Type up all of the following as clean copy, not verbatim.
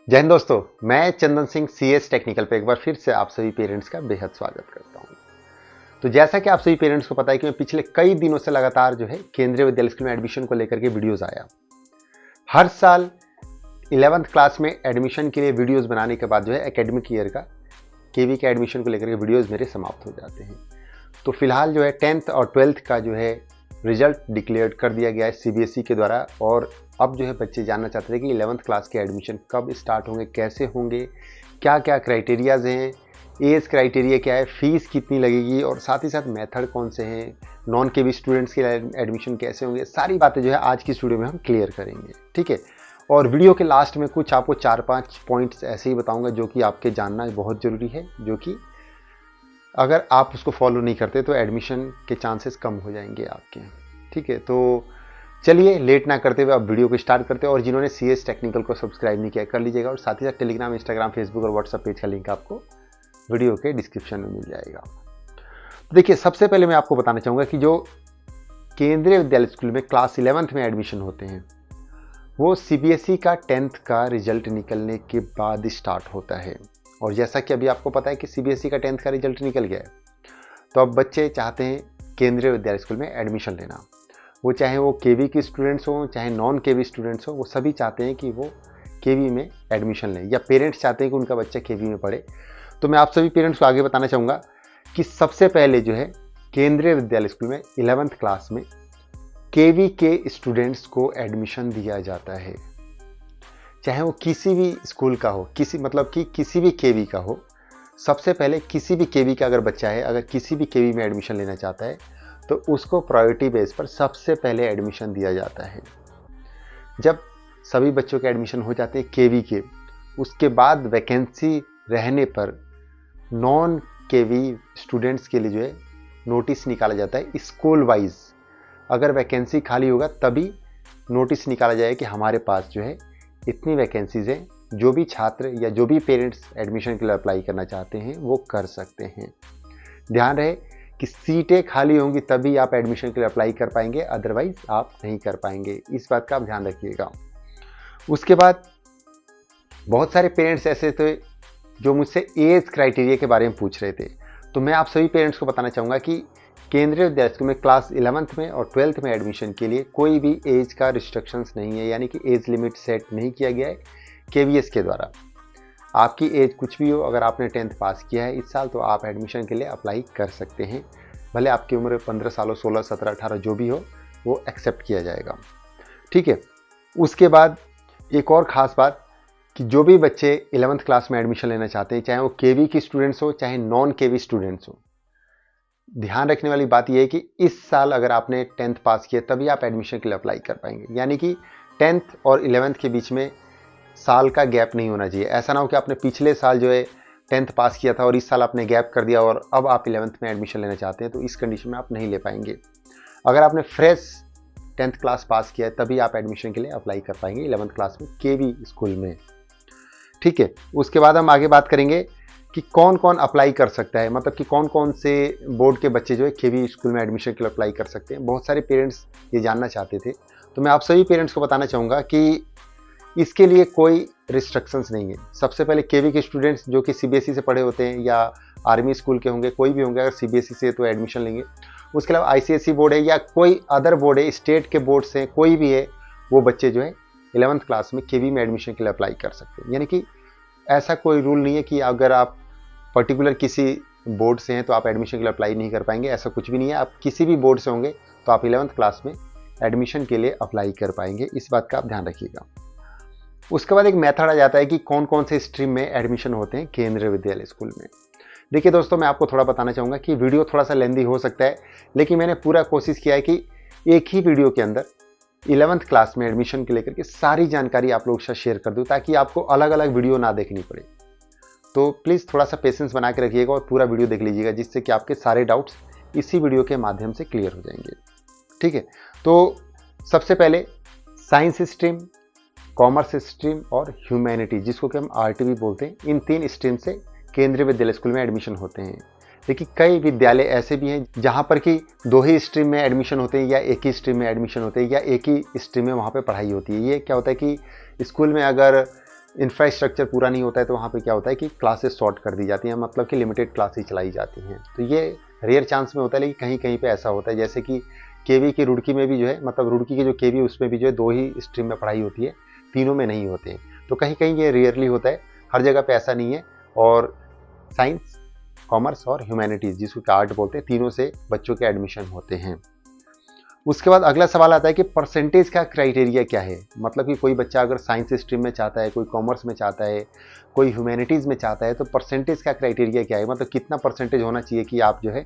जय हिंद दोस्तों, मैं चंदन सिंह सीएस टेक्निकल पे एक बार फिर से आप सभी पेरेंट्स का बेहद स्वागत करता हूं। तो जैसा कि आप सभी पेरेंट्स को पता है कि मैं पिछले कई दिनों से लगातार जो है केंद्रीय विद्यालय स्कूल में एडमिशन को लेकर के वीडियोस आया। हर साल 11th क्लास में एडमिशन के लिए वीडियोस बनाने के बाद जो है एकेडमिक ईयर का केवी के एडमिशन को लेकर के वीडियोस मेरे समाप्त हो जाते हैं। तो फिलहाल जो है 10th और 12th का जो है रिजल्ट डिक्लेयर कर दिया गया है सीबीएसई के द्वारा। और अब जो है बच्चे जानना चाहते थे कि 11th क्लास के एडमिशन कब स्टार्ट होंगे, कैसे होंगे, क्या क्या क्राइटेरियाज हैं, एज क्राइटेरिया क्या है, फीस कितनी लगेगी और साथ ही साथ मेथड कौन से हैं, नॉन केवी स्टूडेंट्स के एडमिशन कैसे होंगे। सारी बातें जो है आज की इस वीडियो में हम क्लियर करेंगे, ठीक है। और वीडियो के लास्ट में कुछ आपको 4-5 पॉइंट्स ऐसे ही बताऊंगा जो कि आपके जानना बहुत ज़रूरी है, जो कि अगर आप उसको फॉलो नहीं करते तो एडमिशन के चांसेस कम हो जाएंगे आपके, ठीक है। तो चलिए लेट ना करते हुए अब वीडियो को स्टार्ट करते हैं। और जिन्होंने सीएस टेक्निकल को सब्सक्राइब नहीं किया कर लीजिएगा, और साथ ही साथ टेलीग्राम, इंस्टाग्राम, फेसबुक और व्हाट्सएप पेज का लिंक आपको वीडियो के डिस्क्रिप्शन में मिल जाएगा। देखिए, सबसे पहले मैं आपको बताना चाहूँगा कि जो केंद्रीय विद्यालय स्कूल में क्लास 11th में एडमिशन होते हैं वो सीबीएसई का 10th का रिजल्ट निकलने के बाद स्टार्ट होता है। और जैसा कि अभी आपको पता है कि सीबीएसई का 10th का रिजल्ट निकल गया है, तो अब बच्चे चाहते हैं केंद्रीय विद्यालय स्कूल में एडमिशन लेना। वो चाहे वो केवी के स्टूडेंट्स हों चाहे नॉन केवी स्टूडेंट्स हों, वो सभी चाहते हैं कि वो केवी में एडमिशन लें, या पेरेंट्स चाहते हैं कि उनका बच्चा केवी में पढ़े। तो मैं आप सभी पेरेंट्स को आगे बताना चाहूँगा कि सबसे पहले जो है केंद्रीय विद्यालय स्कूल में 11th क्लास में केवी के स्टूडेंट्स को एडमिशन दिया जाता है, चाहे वो किसी भी स्कूल का हो, किसी भी केवी का हो। सबसे पहले किसी भी केवी का अगर बच्चा है, अगर किसी भी केवी में एडमिशन लेना चाहता है तो उसको प्रायोरिटी बेस पर सबसे पहले एडमिशन दिया जाता है। जब सभी बच्चों के एडमिशन हो जाते हैं केवी के, उसके बाद वैकेंसी रहने पर नॉन केवी स्टूडेंट्स के लिए जो है नोटिस निकाला जाता है स्कूल वाइज। अगर वैकेंसी खाली होगा तभी नोटिस निकाला जाए कि हमारे पास जो है इतनी वैकेंसीज हैं, जो भी छात्र या जो भी पेरेंट्स एडमिशन के लिए अप्लाई करना चाहते हैं वो कर सकते हैं। ध्यान रहे कि सीटें खाली होंगी तभी आप एडमिशन के लिए अप्लाई कर पाएंगे, अदरवाइज आप नहीं कर पाएंगे। इस बात का आप ध्यान रखिएगा। उसके बाद बहुत सारे पेरेंट्स ऐसे थे जो मुझसे एज क्राइटेरिया के बारे में पूछ रहे थे। तो मैं आप सभी पेरेंट्स को बताना चाहूँगा कि केंद्रीय विद्यालय स्कूल में क्लास 11th में और 12th में एडमिशन के लिए कोई भी एज का रिस्ट्रिक्शंस नहीं है, यानी कि एज लिमिट सेट नहीं किया गया है केवीएस के द्वारा। आपकी एज कुछ भी हो, अगर आपने 10th पास किया है इस साल तो आप एडमिशन के लिए अप्लाई कर सकते हैं। भले आपकी उम्र 15 साल हो, 16, 17, 18 जो भी हो, वो एक्सेप्ट किया जाएगा, ठीक है। उसके बाद एक और ख़ास बात कि जो भी बच्चे 11th क्लास में एडमिशन लेना चाहते हैं, चाहे वो केवी के स्टूडेंट्स हो चाहे नॉन केवी स्टूडेंट्स हो, ध्यान रखने वाली बात यह है कि इस साल अगर आपने 10th पास किया तभी आप एडमिशन के लिए अप्लाई कर पाएंगे। यानी कि 10th और 11th के बीच में साल का गैप नहीं होना चाहिए। ऐसा ना हो कि आपने पिछले साल जो है 10th पास किया था और इस साल आपने गैप कर दिया और अब आप 11th में एडमिशन लेना चाहते हैं, तो इस कंडीशन में आप नहीं ले पाएंगे। अगर आपने फ्रेश 10th क्लास पास किया है तभी आप एडमिशन के लिए अप्लाई कर पाएंगे 11th क्लास में केवी स्कूल में, ठीक है। उसके बाद हम आगे बात करेंगे कि कौन कौन अप्लाई कर सकता है, मतलब कि कौन कौन से बोर्ड के बच्चे जो है केवी स्कूल में एडमिशन के लिए अप्लाई कर सकते हैं। बहुत सारे पेरेंट्स ये जानना चाहते थे, तो मैं आप सभी पेरेंट्स को बताना चाहूँगा कि इसके लिए कोई रिस्ट्रिक्शंस नहीं है। सबसे पहले केवी के स्टूडेंट्स जो कि सीबीएसई से पढ़े होते हैं या आर्मी स्कूल के होंगे, कोई भी होंगे, अगर सीबीएसई से तो एडमिशन लेंगे। उसके अलावा आईसीएसई बोर्ड है या कोई अदर बोर्ड है, स्टेट के बोर्ड से कोई भी है, वो बच्चे जो है 11th क्लास में केवी में एडमिशन के लिए अप्लाई कर सकते हैं। यानी कि ऐसा कोई रूल नहीं है कि अगर आप पर्टिकुलर किसी बोर्ड से हैं तो आप एडमिशन के लिए अप्लाई नहीं कर पाएंगे, ऐसा कुछ भी नहीं है। आप किसी भी बोर्ड से होंगे तो आप 11th क्लास में एडमिशन के लिए अप्लाई कर पाएंगे, इस बात का आप ध्यान रखिएगा। उसके बाद एक मेथड आ जाता है कि कौन कौन से स्ट्रीम में एडमिशन होते हैं केंद्रीय विद्यालय स्कूल में। देखिए दोस्तों, मैं आपको थोड़ा बताना चाहूँगा कि वीडियो थोड़ा सा लेंदी हो सकता है, लेकिन मैंने पूरा कोशिश किया है कि एक ही वीडियो के अंदर 11th क्लास में एडमिशन के लेकर के सारी जानकारी आप लोगों के साथ शेयर कर दूँ, ताकि आपको अलग अलग वीडियो ना देखनी पड़े। तो प्लीज़ थोड़ा सा पेशेंस बना के रखिएगा और पूरा वीडियो देख लीजिएगा, जिससे कि आपके सारे डाउट्स इसी वीडियो के माध्यम से क्लियर हो जाएंगे, ठीक है। तो सबसे पहले साइंस स्ट्रीम, कॉमर्स स्ट्रीम और ह्यूमैनिटी, जिसको कि हम आरटीवी बोलते हैं, इन 3 स्ट्रीम से केंद्रीय विद्यालय स्कूल में एडमिशन होते हैं। देखिए, कई विद्यालय ऐसे भी हैं जहाँ पर कि 2 ही स्ट्रीम में एडमिशन होते हैं या एक ही स्ट्रीम में एडमिशन होते हैं या एक ही स्ट्रीम में वहाँ पे पढ़ाई होती है। ये क्या होता है कि स्कूल में अगर इंफ्रास्ट्रक्चर पूरा नहीं होता है तो वहाँ पे क्या होता है कि क्लासेस शॉर्ट कर दी जाती हैं, मतलब कि लिमिटेड क्लासेस चलाई जाती हैं। तो ये रेयर चांस में होता है, लेकिन कहीं कहीं पे ऐसा होता है, जैसे कि केवी की रुड़की में भी जो है, मतलब रुड़की के जो केवी उसमें भी जो है 2 ही स्ट्रीम में पढ़ाई होती है, तीनों में नहीं होते हैं। तो कहीं कहीं ये रेयरली होता है, हर जगह पे ऐसा नहीं है। और साइंस, कॉमर्स और ह्यूमैनिटीज़, जिसको आर्ट बोलते हैं, तीनों से बच्चों के एडमिशन होते हैं। उसके बाद अगला सवाल आता है कि परसेंटेज का क्राइटेरिया क्या है। मतलब कि कोई बच्चा अगर साइंस स्ट्रीम में चाहता है, कोई कॉमर्स में चाहता है, कोई ह्यूमैनिटीज़ में चाहता है, तो परसेंटेज का क्राइटेरिया क्या है, मतलब कितना परसेंटेज होना चाहिए कि आप जो है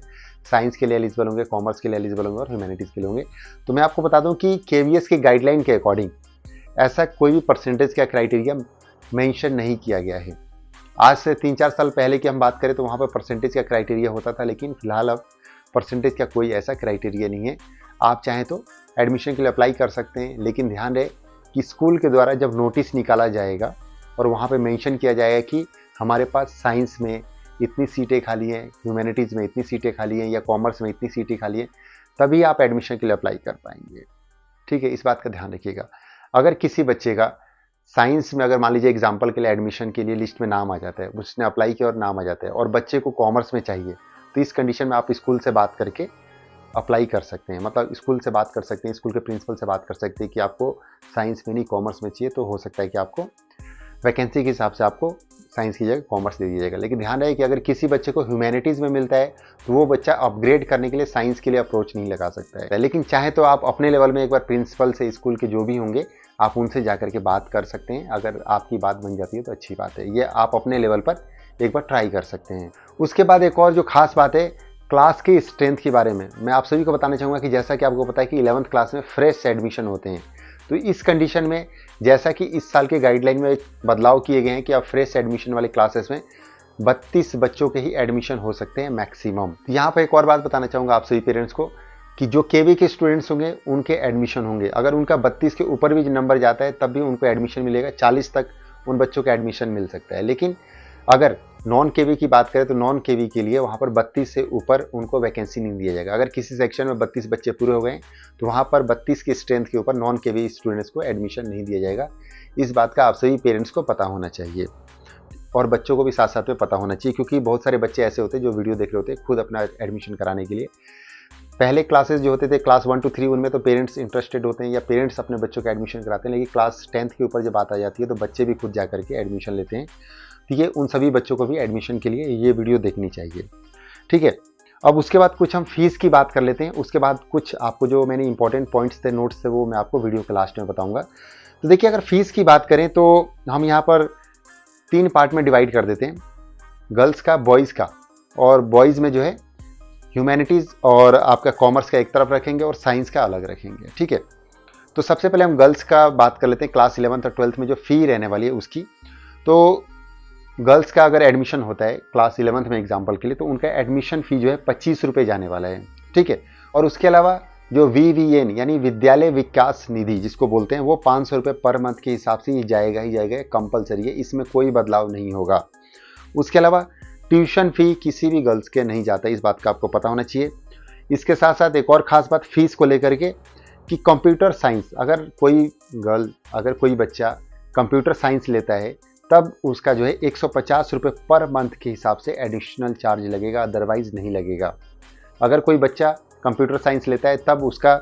साइंस के लिए एलिजिबल होंगे, कॉमर्स के लिए एलिजिबल होंगे और ह्यूमैनिटीज़ के लिए होंगे। तो मैं आपको बता दूं कि KVS की गाइडलाइन के अकॉर्डिंग ऐसा कोई भी परसेंटेज का क्राइटेरिया मेंशन नहीं किया गया है। आज से 3-4 साल पहले की हम बात करें तो वहाँ पर परसेंटेज का क्राइटेरिया होता था, लेकिन फिलहाल अब परसेंटेज का कोई ऐसा क्राइटेरिया नहीं है। आप चाहें तो एडमिशन के लिए अप्लाई कर सकते हैं, लेकिन ध्यान रहे कि स्कूल के द्वारा जब नोटिस निकाला जाएगा और वहाँ पे मेंशन किया जाएगा कि हमारे पास साइंस में इतनी सीटें खाली हैं, ह्यूमैनिटीज़ में इतनी सीटें खाली हैं या कॉमर्स में इतनी सीटें खाली हैं, तभी आप एडमिशन के लिए अप्लाई कर पाएंगे। ठीक है, इस बात का ध्यान रखिएगा। अगर किसी बच्चे का साइंस में अगर मान लीजिए एग्जाम्पल के लिए एडमिशन के लिए लिस्ट में नाम आ जाता है, उसने अप्लाई किया और नाम आ जाता है, और बच्चे को कॉमर्स में चाहिए, तो इस कंडीशन में आप स्कूल से बात करके अप्लाई कर सकते हैं। मतलब स्कूल से बात कर सकते हैं, स्कूल के प्रिंसिपल से बात कर सकते हैं कि आपको साइंस में नहीं कॉमर्स में चाहिए, तो हो सकता है कि आपको वैकेंसी के हिसाब से आपको साइंस की जगह कॉमर्स दे दिया जाएगा। लेकिन ध्यान रहे कि अगर किसी बच्चे को ह्यूमैनिटीज़ में मिलता है तो वो बच्चा अपग्रेड करने के लिए साइंस के लिए अप्रोच नहीं लगा सकता है। लेकिन चाहे तो आप अपने लेवल में एक बार प्रिंसिपल से, स्कूल के जो भी होंगे, आप उनसे जाकर के बात कर सकते हैं। अगर आपकी बात बन जाती है तो अच्छी बात है, ये आप अपने लेवल पर एक बार ट्राई कर सकते हैं। उसके बाद एक और जो खास बात है क्लास की स्ट्रेंथ के बारे में, मैं आप सभी को बताना चाहूँगा कि जैसा कि आपको पता है कि 11th क्लास में फ्रेश एडमिशन होते हैं, तो इस कंडीशन में जैसा कि इस साल के गाइडलाइन में बदलाव किए गए हैं कि अब फ्रेश एडमिशन वाले क्लासेस में 32 बच्चों के ही एडमिशन हो सकते हैं मैक्सिमम। यहाँ पर एक और बात बताना चाहूँगा आप सभी पेरेंट्स को कि जो केवी के स्टूडेंट्स होंगे उनके एडमिशन होंगे, अगर उनका 32 के ऊपर भी नंबर जाता है तब भी उनको एडमिशन मिलेगा, 40 तक उन बच्चों का एडमिशन मिल सकता है। लेकिन अगर नॉन केवी की बात करें तो नॉन केवी के लिए वहाँ पर 32 से ऊपर उनको वैकेंसी नहीं दिया जाएगा। अगर किसी सेक्शन में 32 बच्चे पूरे हो गए तो वहाँ पर 32 की स्ट्रेंथ के ऊपर नॉन केवी स्टूडेंट्स को एडमिशन नहीं दिया जाएगा। इस बात का आप सभी पेरेंट्स को पता होना चाहिए और बच्चों को भी साथ साथ में पता होना चाहिए, क्योंकि बहुत सारे बच्चे ऐसे होते हैं जो वीडियो देख रहे होते हैं खुद अपना एडमिशन कराने के लिए। पहले क्लासेस जो होते थे क्लास 1 to 3 उनमें तो पेरेंट्स इंटरेस्टेड होते हैं या पेरेंट्स अपने बच्चों का एडमिशन कराते हैं, लेकिन क्लास 10th के ऊपर जब बात आ जाती है तो बच्चे भी खुद जा करके एडमिशन लेते हैं। तो ये उन सभी बच्चों को भी एडमिशन के लिए ये वीडियो देखनी चाहिए। ठीक है, अब उसके बाद कुछ हम फीस की बात कर लेते हैं। उसके बाद कुछ आपको जो मैंने इंपॉर्टेंट पॉइंट्स थे, नोट्स थे, वो मैं आपको वीडियो के लास्ट में बताऊंगा। तो देखिए, अगर फीस की बात करें तो हम यहाँ पर 3 पार्ट में डिवाइड कर देते हैं, गर्ल्स का, बॉयज़ का, और बॉयज़ में जो है ह्यूमैनिटीज़ और आपका कॉमर्स का एक तरफ रखेंगे और साइंस का अलग रखेंगे। ठीक है, तो सबसे पहले हम गर्ल्स का बात कर लेते हैं, क्लास 11th और 12th में जो फ़ी रहने वाली है उसकी। तो गर्ल्स का अगर एडमिशन होता है क्लास 11th में एग्जाम्पल के लिए, तो उनका एडमिशन फ़ी जो है 25 रुपये जाने वाला है। ठीक है, और उसके अलावा जो VVN यानी विद्यालय विकास निधि जिसको बोलते हैं, वो 500 रुपये पर मंथ के हिसाब से ही जाएगा कंपलसरी है, इसमें कोई बदलाव नहीं होगा। उसके अलावा ट्यूशन फ़ी किसी भी गर्ल्स के नहीं जाता, इस बात का आपको पता होना चाहिए। इसके साथ साथ एक और ख़ास बात फीस को लेकर के कि कंप्यूटर साइंस, अगर कोई बच्चा कंप्यूटर साइंस लेता है तब उसका जो है 150 रुपये पर मंथ के हिसाब से एडिशनल चार्ज लगेगा, अदरवाइज नहीं लगेगा। अगर कोई बच्चा कंप्यूटर साइंस लेता है तब उसका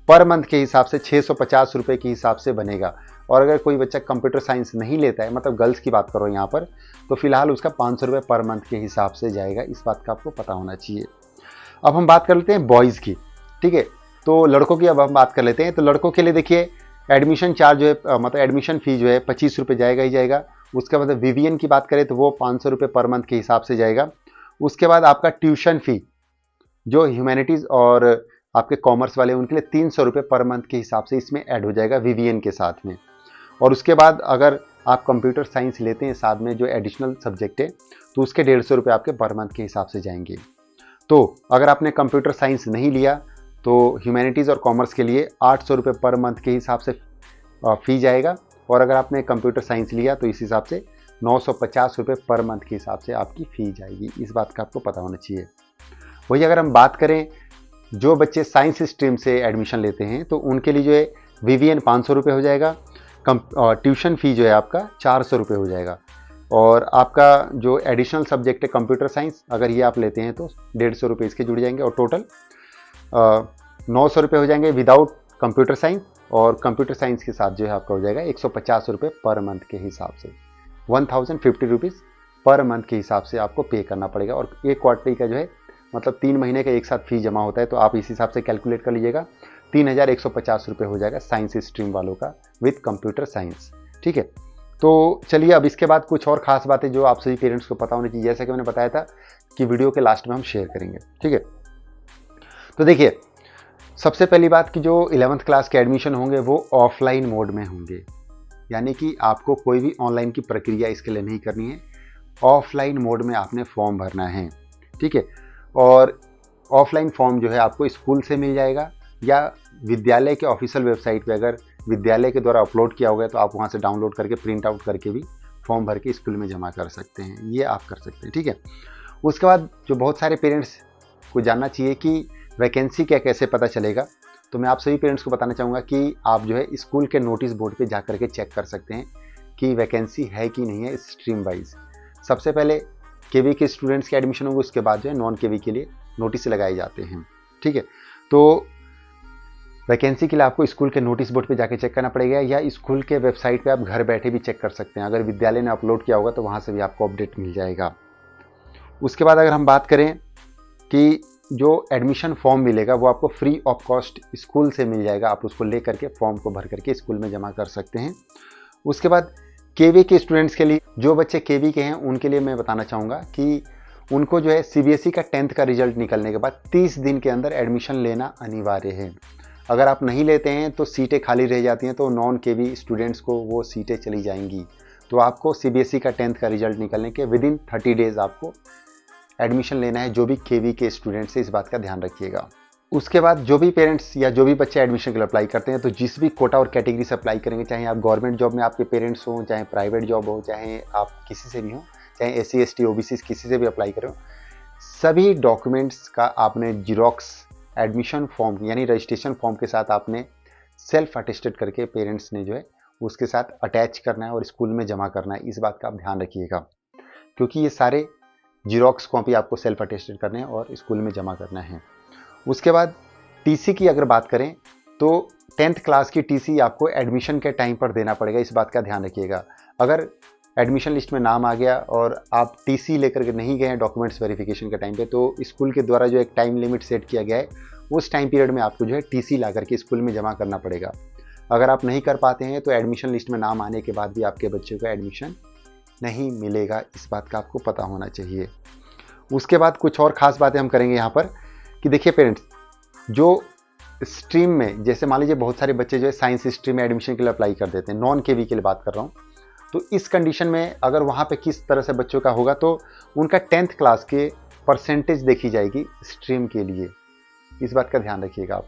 पर मंथ के हिसाब से 650 रुपये के हिसाब से बनेगा। और अगर कोई बच्चा कंप्यूटर साइंस नहीं लेता है, मतलब गर्ल्स की बात करो यहाँ पर, तो फिलहाल उसका 500 रुपये पर मंथ के हिसाब से जाएगा। इस बात का आपको पता होना चाहिए। अब हम बात कर लेते हैं बॉयज़ की। ठीक है, तो लड़कों की अब हम बात कर लेते हैं। तो लड़कों के लिए देखिए, एडमिशन चार्ज जो है, मतलब एडमिशन फ़ी जो है 25 रुपये जाएगा ही जाएगा। उसके बाद VVN की बात करें तो वो 500 रुपये पर मंथ के हिसाब से जाएगा। उसके बाद आपका ट्यूशन फ़ी जो ह्यूमैनिटीज़ और आपके कॉमर्स वाले उनके लिए 300 रुपये पर मंथ के हिसाब से इसमें ऐड हो जाएगा VVN के साथ में। और उसके बाद अगर आप कंप्यूटर साइंस लेते हैं साथ में जो एडिशनल सब्जेक्ट है, तो उसके 150 रुपये आपके पर मंथ के हिसाब से जाएंगे। तो अगर आपने कंप्यूटर साइंस नहीं लिया तो ह्यूमैनिटीज़ और कॉमर्स के लिए 800 रुपये पर मंथ के हिसाब से फ़ी जाएगा। और अगर आपने कंप्यूटर साइंस लिया तो इस हिसाब से 950 रुपये पर मंथ के हिसाब से आपकी फ़ी जाएगी। इस बात का आपको पता होना चाहिए। वही अगर हम बात करें जो बच्चे साइंस स्ट्रीम से एडमिशन लेते हैं तो उनके लिए जो है VVN 500 रुपये हो जाएगा, ट्यूशन फ़ी जो है आपका 400 रुपये हो जाएगा। और आपका जो एडिशनल सब्जेक्ट है कंप्यूटर साइंस, अगर ये आप लेते हैं तो 150 रुपये इसके जुड़ जाएंगे और टोटल 900 रुपये हो जाएंगे विदाउट कंप्यूटर साइंस। और कंप्यूटर साइंस के साथ जो है आपका हो जाएगा 150 रुपये पर मंथ के हिसाब से, 1050 रुपीज़ पर मंथ के हिसाब से आपको पे करना पड़ेगा। और एक क्वार्टरली का जो है मतलब 3 महीने का एक साथ फी जमा होता है, तो आप इस हिसाब से कैलकुलेट कर लीजिएगा। 3150 रुपये हो जाएगा साइंस स्ट्रीम वालों का विथ कंप्यूटर साइंस। ठीक है, तो चलिए अब इसके बाद कुछ और ख़ास बातें जो आप सभी पेरेंट्स को पता होनी चाहिए, जैसा कि मैंने बताया था कि वीडियो के लास्ट में हम शेयर करेंगे। ठीक है, तो देखिए सबसे पहली बात कि जो 11th क्लास के एडमिशन होंगे वो ऑफलाइन मोड में होंगे, यानी कि आपको कोई भी ऑनलाइन की प्रक्रिया इसके लिए नहीं करनी है, ऑफलाइन मोड में आपने फॉर्म भरना है। ठीक है, और ऑफलाइन फॉर्म जो है आपको स्कूल से मिल जाएगा या विद्यालय के ऑफिशियल वेबसाइट पे अगर विद्यालय के द्वारा अपलोड किया होगा तो आप वहाँ से डाउनलोड करके प्रिंट आउट करके भी फॉर्म भर के स्कूल में जमा कर सकते हैं, ये आप कर सकते हैं। ठीक है, उसके बाद जो बहुत सारे पेरेंट्स को जानना चाहिए कि वैकेंसी क्या कैसे पता चलेगा, तो मैं आप सभी पेरेंट्स को बताना चाहूँगा कि आप जो है स्कूल के नोटिस बोर्ड पे जा करके चेक कर सकते हैं कि वैकेंसी है कि नहीं है स्ट्रीम वाइज। सबसे पहले केवी के स्टूडेंट्स के एडमिशन होंगे, उसके बाद जो है नॉन केवी के लिए नोटिस लगाए जाते हैं। ठीक है, तो वैकेंसी के लिए आपको स्कूल के नोटिस बोर्ड पे जाके चेक करना पड़ेगा या स्कूल के वेबसाइट पे आप घर बैठे भी चेक कर सकते हैं। अगर विद्यालय ने अपलोड किया होगा तो वहाँ से भी आपको अपडेट मिल जाएगा। उसके बाद अगर हम बात करें कि जो एडमिशन फॉर्म मिलेगा वो आपको फ्री ऑफ कॉस्ट स्कूल से मिल जाएगा, आप उसको ले करके फॉर्म को भर करके स्कूल में जमा कर सकते हैं। उसके बाद केवी के स्टूडेंट्स के लिए, जो बच्चे केवी के हैं उनके लिए मैं बताना चाहूँगा कि उनको जो है सीबीएसई का 10th का रिजल्ट निकलने के बाद 30 दिन के अंदर एडमिशन लेना अनिवार्य है। अगर आप नहीं लेते हैं तो सीटें खाली रह जाती हैं, तो नॉन केवी स्टूडेंट्स को वो सीटें चली जाएंगी। तो आपको सीबीएसई का 10th का रिजल्ट निकलने के विदिन 30 डेज़ आपको एडमिशन लेना है, जो भी केवी के स्टूडेंट्स से, इस बात का ध्यान रखिएगा। उसके बाद जो भी पेरेंट्स या जो भी बच्चे एडमिशन के लिए अप्लाई करते हैं, तो जिस भी कोटा और कैटेगरी से अप्लाई करेंगे, चाहे आप गवर्नमेंट जॉब में आपके पेरेंट्स हों, चाहे प्राइवेट जॉब हो, चाहे आप किसी से भी हों, चाहे SC ST OBC किसी से भी अप्लाई करें, सभी डॉक्यूमेंट्स का आपने जीरोक्स एडमिशन फॉर्म यानी रजिस्ट्रेशन फॉर्म के साथ आपने सेल्फ अटेस्टेड करके पेरेंट्स ने जो है उसके साथ अटैच करना है और स्कूल में जमा करना है। इस बात का आप ध्यान रखिएगा, क्योंकि ये सारे जीरोक्स कॉपी आपको सेल्फ अटेस्टेड करने हैं और स्कूल में जमा करना है। उसके बाद टीसी की अगर बात करें तो 10th क्लास की टीसी आपको एडमिशन के टाइम पर देना पड़ेगा, इस बात का ध्यान रखिएगा। अगर एडमिशन लिस्ट में नाम आ गया और आप टीसी लेकर के नहीं गए हैं डॉक्यूमेंट्स वेरिफिकेशन के टाइम पे, तो स्कूल के द्वारा जो एक टाइम लिमिट सेट किया गया है उस टाइम पीरियड में आपको जो है टीसी ला करके स्कूल में जमा करना पड़ेगा। अगर आप नहीं कर पाते हैं तो एडमिशन लिस्ट में नाम आने के बाद भी आपके बच्चे को एडमिशन नहीं मिलेगा, इस बात का आपको पता होना चाहिए। उसके बाद कुछ और ख़ास बातें हम करेंगे यहाँ पर कि देखिए पेरेंट्स, जो स्ट्रीम में जैसे मान लीजिए बहुत सारे बच्चे जो है साइंस स्ट्रीम में एडमिशन के लिए अप्लाई कर देते हैं, नॉन केवी के लिए बात कर रहा हूँ, तो इस कंडीशन में अगर वहाँ पे किस तरह से बच्चों का होगा तो उनका 10th क्लास के परसेंटेज देखी जाएगी स्ट्रीम के लिए, इस बात का ध्यान रखिएगा आप।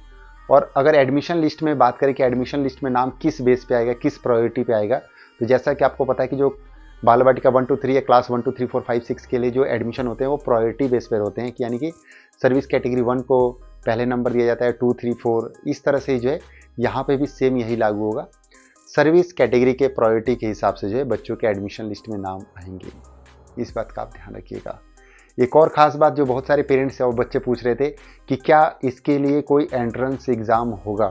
और अगर एडमिशन लिस्ट में बात करें कि एडमिशन लिस्ट में नाम किस बेस पे आएगा, किस प्रायोरिटी पे आएगा, तो जैसा कि आपको पता है कि जो बाल वाटिका 1 to 3 या क्लास 1 2 3 4 5 6 के लिए जो एडमिशन होते हैं वो प्रायोरिटी बेस पर होते हैं, कि यानी कि सर्विस कैटेगरी 1 को पहले नंबर दिया जाता है, 2 3 4 इस तरह से जो है यहाँ पे भी सेम यही लागू होगा। सर्विस कैटेगरी के प्रायोरिटी के हिसाब से जो है बच्चों के एडमिशन लिस्ट में नाम आएंगे, इस बात का आप ध्यान रखिएगा। एक और ख़ास बात जो बहुत सारे पेरेंट्स और बच्चे पूछ रहे थे कि क्या इसके लिए कोई एंट्रेंस एग्ज़ाम होगा,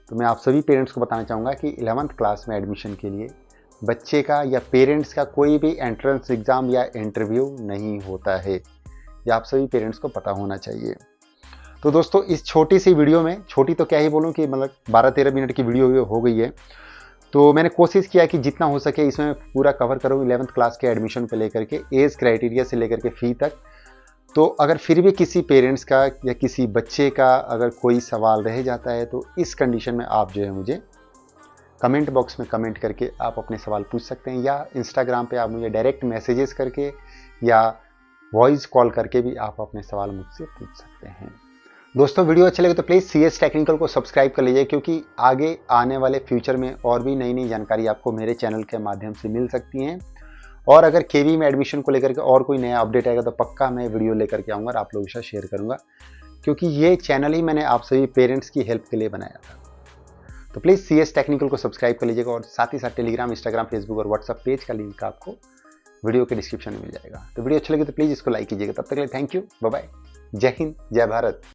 तो मैं आप सभी पेरेंट्स को बताना चाहूँगा कि 11th क्लास में एडमिशन के लिए बच्चे का या पेरेंट्स का कोई भी एंट्रेंस एग्ज़ाम या इंटरव्यू नहीं होता है, ये आप सभी पेरेंट्स को पता होना चाहिए। तो दोस्तों इस छोटी सी वीडियो में, छोटी तो क्या ही बोलूँ कि मतलब 12-13 मिनट की वीडियो हो गई है, तो मैंने कोशिश किया कि जितना हो सके इसमें पूरा कवर करूँ 11th क्लास के एडमिशन को लेकर के, एज क्राइटेरिया से लेकर के फ़ी तक। तो अगर फिर भी किसी पेरेंट्स का या किसी बच्चे का अगर कोई सवाल रह जाता है तो इस कंडीशन में आप जो है मुझे कमेंट बॉक्स में कमेंट करके आप अपने सवाल पूछ सकते हैं, या इंस्टाग्राम पे आप मुझे डायरेक्ट मैसेजेस करके या वॉइस कॉल करके भी आप अपने सवाल मुझसे पूछ सकते हैं। दोस्तों वीडियो अच्छा लगे तो प्लीज़ CS टेक्निकल को सब्सक्राइब कर लीजिए, क्योंकि आगे आने वाले फ्यूचर में और भी नई नई जानकारी आपको मेरे चैनल के माध्यम से मिल सकती हैं। और अगर केवी में एडमिशन को लेकर के और कोई नया अपडेट आएगा तो पक्का मैं वीडियो लेकर के आऊँगा और आप लोगों के साथ शेयर करूँगा, क्योंकि ये चैनल ही मैंने आप सभी पेरेंट्स की हेल्प के लिए बनाया था। तो प्लीज़ CS टेक्निकल को सब्सक्राइब कर लीजिएगा और साथ ही साथ टेलीग्राम, इंस्टाग्राम, फेसबुक और व्हाट्सअप पेज का लिंक आपको वीडियो के डिस्क्रिप्शन में मिल जाएगा। तो वीडियो अच्छा लगे तो प्लीज़ इसको लाइक कीजिएगा। तब तक के लिए थैंक यू, बाय बाय, जय हिंद, जय भारत।